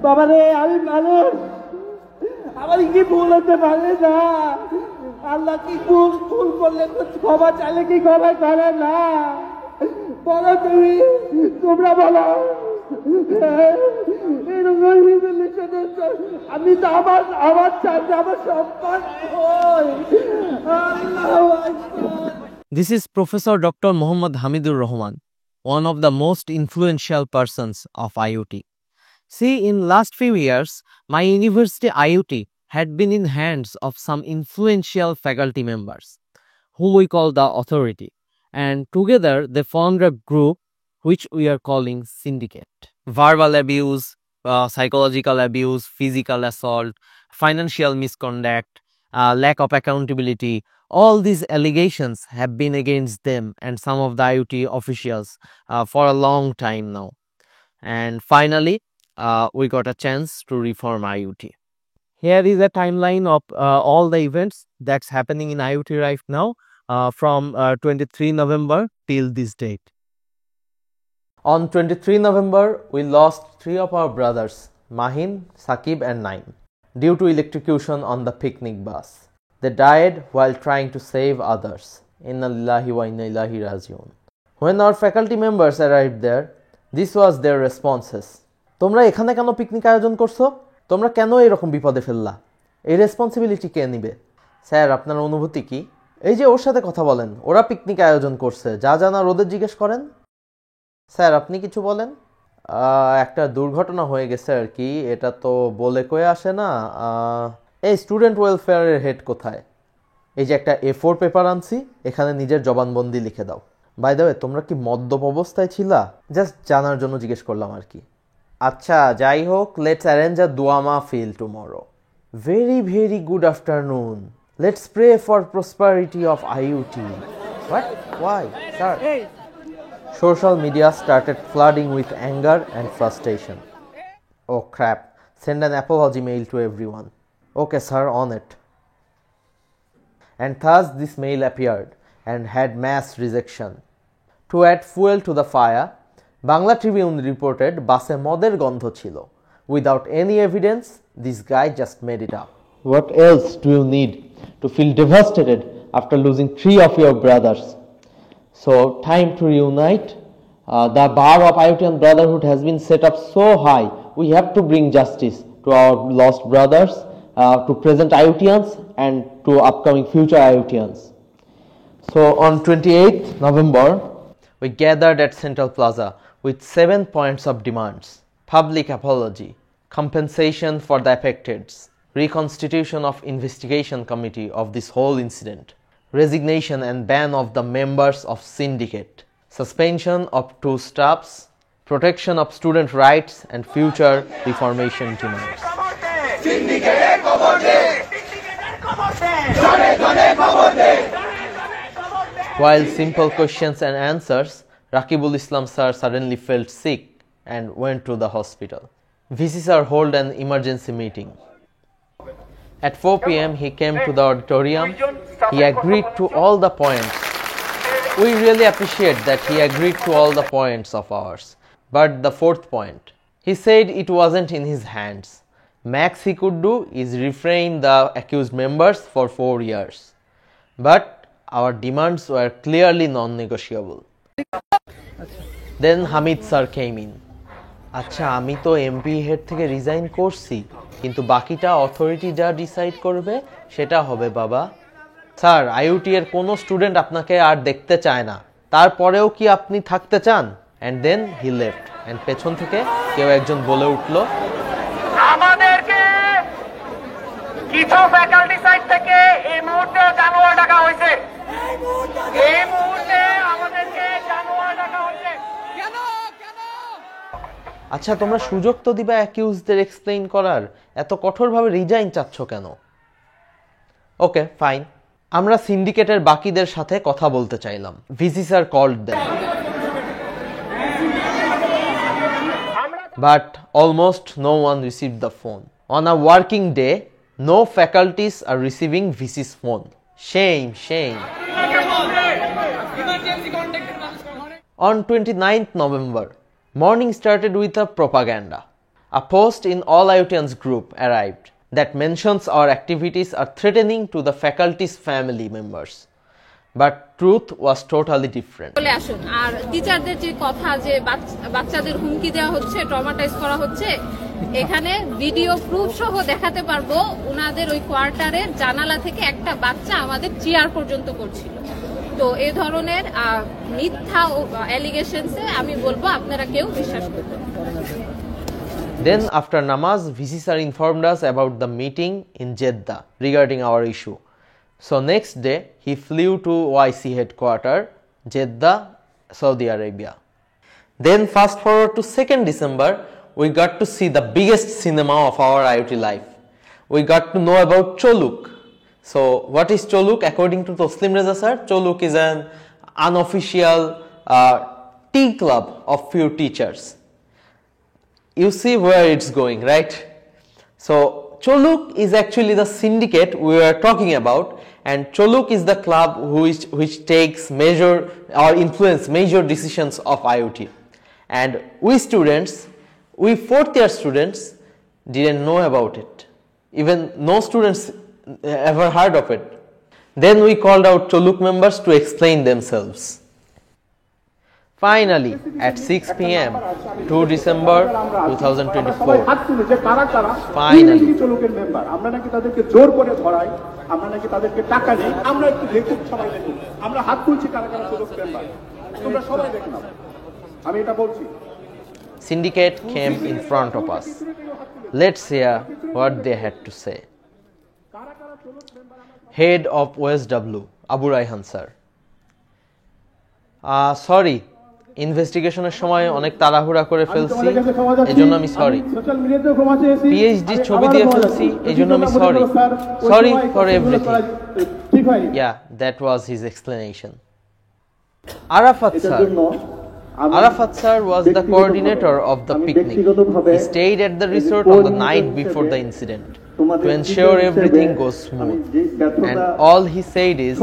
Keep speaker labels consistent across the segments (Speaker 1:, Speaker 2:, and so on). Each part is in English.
Speaker 1: বাবা রে, আমি মানুষ, আমার কি ভুল হতে পারে না? আল্লাহ কি ভুল ভুল করলে তো ক্ষমা চাইলে কি ক্ষমা করে না? বলো তুমি, তোমরা বলো। আমি তো আমার আমার চাই, আমার সম্মান।
Speaker 2: This is Professor Dr. Muhammad Hamidur Rahman, one of the most influential persons of IUT. See, in last few years, my university IUT had been in hands of some influential faculty members, whom we call the authority, and together they formed a group which we are calling syndicate. Verbal abuse, psychological abuse, physical assault, financial misconduct, lack of accountability, all these allegations have been against them and some of the IUT officials for a long time now. And finally, we got a chance to reform IUT. Here is a timeline of all the events that's happening in IUT right now from 23 November till this date. On 23 November, we lost 3 of our brothers, Mahin, Sakib and Naim, due to electrocution on the picnic bus. They died while trying to save others. Inna lillahi wa inna ilaihi rajiun. When our faculty members arrived there, this was their responses. তোমরা এখানে কেন picnic আয়োজন করছো? তোমরা কেন এরকম বিপদে ফেললা? এই রেসপন্সিবিলিটি কে নিবে? স্যার, আপনার অনুভূতি কি? এই যে ওর সাথে কথা বলেন, ওরা পিকনিক আয়োজন করছে, যা জানার ওদের জিজ্ঞেস করেন। স্যার, আপনি কিছু বলেন। একটা দুর্ঘটনা হয়ে গেছে আর কি, এটা তো বলে কয়ে আসে না। এই স্টুডেন্ট ওয়েলফেয়ারের হেড কোথায়? এই যে একটা A4 পেপার আনছি, এখানে নিজের জবানবন্দি লিখে দাও। বাই দ্য ওয়ে, তোমরা কি মদ্যপ অবস্থায় ছিলা? জাস্ট জানার জন্য জিজ্ঞেস করলাম আর কি। আচ্ছা, যাই হোক, লেটস অ্যারেঞ্জ আ দোয়া মাহফিল tomorrow. Very very good afternoon. Let's pray for prosperity of IUT। What? Why? Sir? Social media started flooding with anger and frustration. Oh crap, send an apology mail to everyone. Okay sir, on it. And thus this mail appeared and had mass rejection. To add fuel to the fire, Bangla Tribune reported base moder gandho chilo. Without any evidence, this guy just made it up. What else do you need to feel devastated after losing 3 of your brothers? So, time to reunite. The bar of IUT and brotherhood has been set up so high. We have to bring justice to our lost brothers, to present IUTians and to upcoming future IUTians. So, on 28th November, we gathered at Central Plaza with 7 points of demands: public apology, compensation for the affecteds, reconstitution of investigation committee of this whole incident, resignation and ban of the members of syndicate, suspension of 2 staffs, protection of student rights and future reformation demands. While simple questions and answers, Rakibul Islam sir suddenly felt sick and went to the hospital. VC sir held an emergency meeting. At 4 p.m. he came to the auditorium. He agreed to all the points. We really appreciate that he agreed to all the points of ours. But the 4th point, he said it wasn't in his hands. Max he could do is refrain the accused members for 4 years. But our demands were clearly non-negotiable. Then Hamid sir came in. আচ্ছা, আমি তো MP head থেকে resign করছি, কিন্তু বাকিটা authority যা decide করবে সেটা হবে বাবা। স্যার, IUT এর কোনো স্টুডেন্ট আপনাকে আর দেখতে চায় না, তারপরেও কি আপনি থাকতে চান? And then he left. And পেছন থেকে কেউ একজন বলে উঠল,
Speaker 3: আমাদেরকে কিছু ফ্যাকাল্টি সাইড থেকে এই মুহূর্তে জানুয়ারি টাকা হয়েছে। এই মুহূর্তে আমাদেরকে জানুয়ারি টাকা হয়েছে। কেন?
Speaker 2: আচ্ছা, তোমরা সুযোগ তো দিবা অ্যাকিউজদের এক্সপ্লেইন করার, এত কঠোরভাবে রিজাইন চাচ্ছ কেন? Okay, fine. আমরা সিন্ডিকেটের বাকিদের সাথে কথা বলতে চাইলাম। VC sir called them, but almost no one received the phone. On a working day, no faculties are receiving VC's phone. Shame, shame. On 29th November, morning started with a propaganda. A post in All IUTians group arrived that mentions our activities are threatening to the faculty's family members. But truth was totally different.
Speaker 4: বলে আসুন আর টিচারদের যে কথা যে বাচ্চাদের হুমকি দেওয়া হচ্ছে ট্রমাটাইজ করা হচ্ছে এখানে ভিডিও প্রুফ সহ দেখাতে পারবো উনাদের ওই কোয়ার্টারের জানালা থেকে একটা বাচ্চা আমাদের চিয়ার পর্যন্ত করছিল তো এই ধরনের মিথ্যা অ্যালিগেশনসে আমি বলবো আপনারা কেউ বিশ্বাস করবেন
Speaker 2: Then after namaz, VC sir informed us about the meeting in Jeddah regarding our issue. So next day, he flew to YC headquarters, Jeddah, Saudi Arabia. Then fast forward to 2nd December, we got to see the biggest cinema of our IoT life. We got to know about Choluk. So what is Choluk? According to Taslim Reza sir, Choluk is an unofficial tea club of few teachers. You see where it's going, right? So Choluk is actually the syndicate we are talking about, and Choluk is the club which takes major or influence major decisions of IoT. And we students, we 4th year students didn't know about it. Even no students ever heard of it. Then we called out Choluk members to explain themselves. Finally, at 6 p.m. 2 December 2024, finally,
Speaker 5: আমরা নাকি তাদেরকে জোর করে ধরাই আমরা নাকি তাদেরকে টাকা নেই আমরা একটু দেখুন সবাই দেখুন আমরা হাত তুলছি কারা কারা চলুক মেম্বার তোমরা সবাই দেখুন আমি এটা বলছি
Speaker 2: syndicate came in front of us. Let's hear what they had to say. Head of OSW, Abu Raihan sir. Sorry, ইনভেস্টিগেশনের সময় অনেক তাড়াহুড়া করে ফেলছি এজন্য আমি সরি পিএইচডি ছবি দিয়ে ফেলছি এজন্য আমি sorry for everything yeah that was his explanation. Arafat sir was the coordinator of the picnic. He stayed at the resort on the night before the incident to ensure everything goes smooth, and all he said is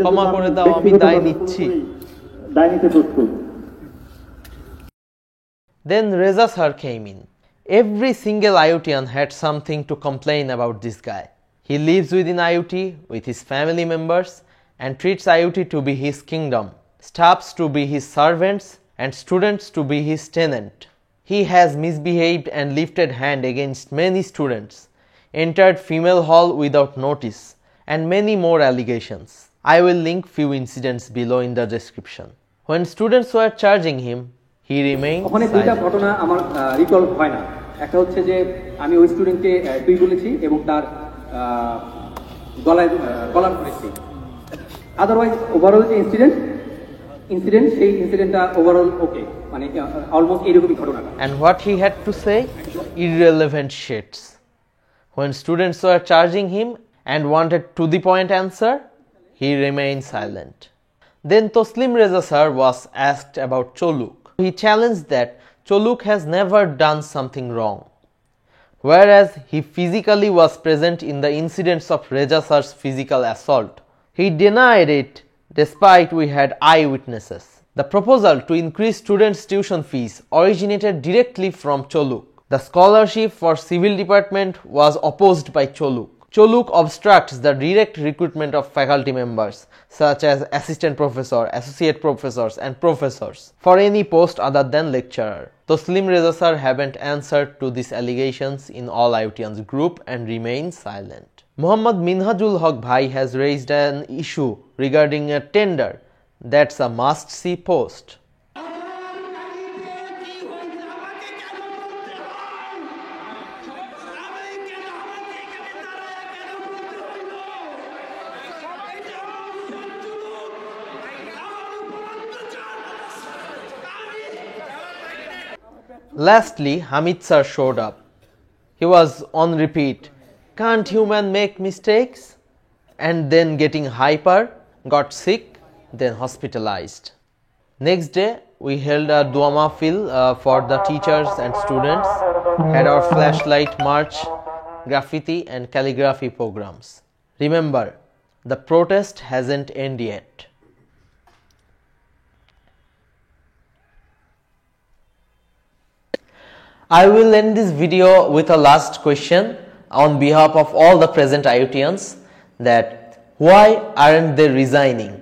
Speaker 2: ক্ষমা করে দাও আমি দায় নিচ্ছি. Then Reza sir came in. Every single IoTian had something to complain about this guy. He lives within IoT with his family members and treats IoT to be his kingdom, staffs to be his servants, and students to be his tenant. He has misbehaved and lifted hand against many students, entered female hall without notice, and many more allegations. I will link few incidents below in the description. When students were charging him, he remained
Speaker 6: ওখানে দুইটা ঘটনা আমার recall হয় না একটা হচ্ছে যে আমি ওই স্টুডেন্টকে তুই বলেছি এবং তার গলার ধরেছি আদারওয়াইজ ওভারঅল যে ইনসিডেন্ট সেই ইনসিডেন্টটা ওভারঅল ওকে মানে অলমোস্ট এরকমই ঘটনাটা
Speaker 2: and what he had to say irrelevant shits. When students were charging him and wanted to the point answer, he remained silent. Then Taslim Reza sir was asked about Choluk. He challenged that Choluk has never done something wrong, whereas he physically was present in the incidents of Reza sir's physical assault. He denied it despite we had eyewitnesses. The proposal to increase students' tuition fees originated directly from Choluk. The scholarship for civil department was opposed by Choluk. Choluk obstructs the direct recruitment of faculty members such as assistant professor, associate professors and professors for any post other than lecturer. Taslim Reza sir haven't answered to these allegations in All IoTians group and remains silent. Muhammad Minhajul Haq Bhai has raised an issue regarding a tender. That's a must-see post. Lastly, Hamid sir showed up. He was on repeat, can't human make mistakes? And then getting hyper, got sick, then hospitalized. Next day, we held a Dua Mahfil for the teachers and students, had our flashlight march, graffiti and calligraphy programs. Remember, the protest hasn't ended yet. I will end this video with a last question on behalf of all the present IoTians, that why aren't they resigning?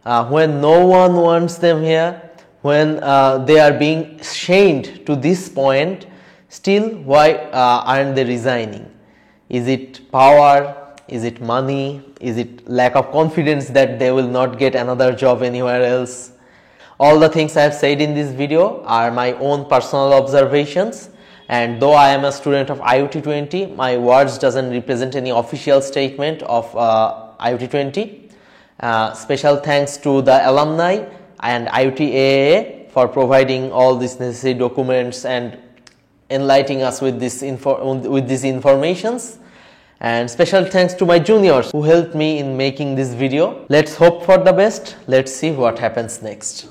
Speaker 2: When no one wants them here, when they are being shamed to this point, still why aren't they resigning? Is it power? Is it money? Is it lack of confidence that they will not get another job anywhere else? All the things I have said in this video are my own personal observations, and though I am a student of IoT 20, my words doesn't represent any official statement of IoT 20. Special thanks to the alumni and IoT AAA for providing all these necessary documents and enlightening us with these informations. And special thanks to my juniors who helped me in making this video. Let's hope for the best. Let's see what happens next.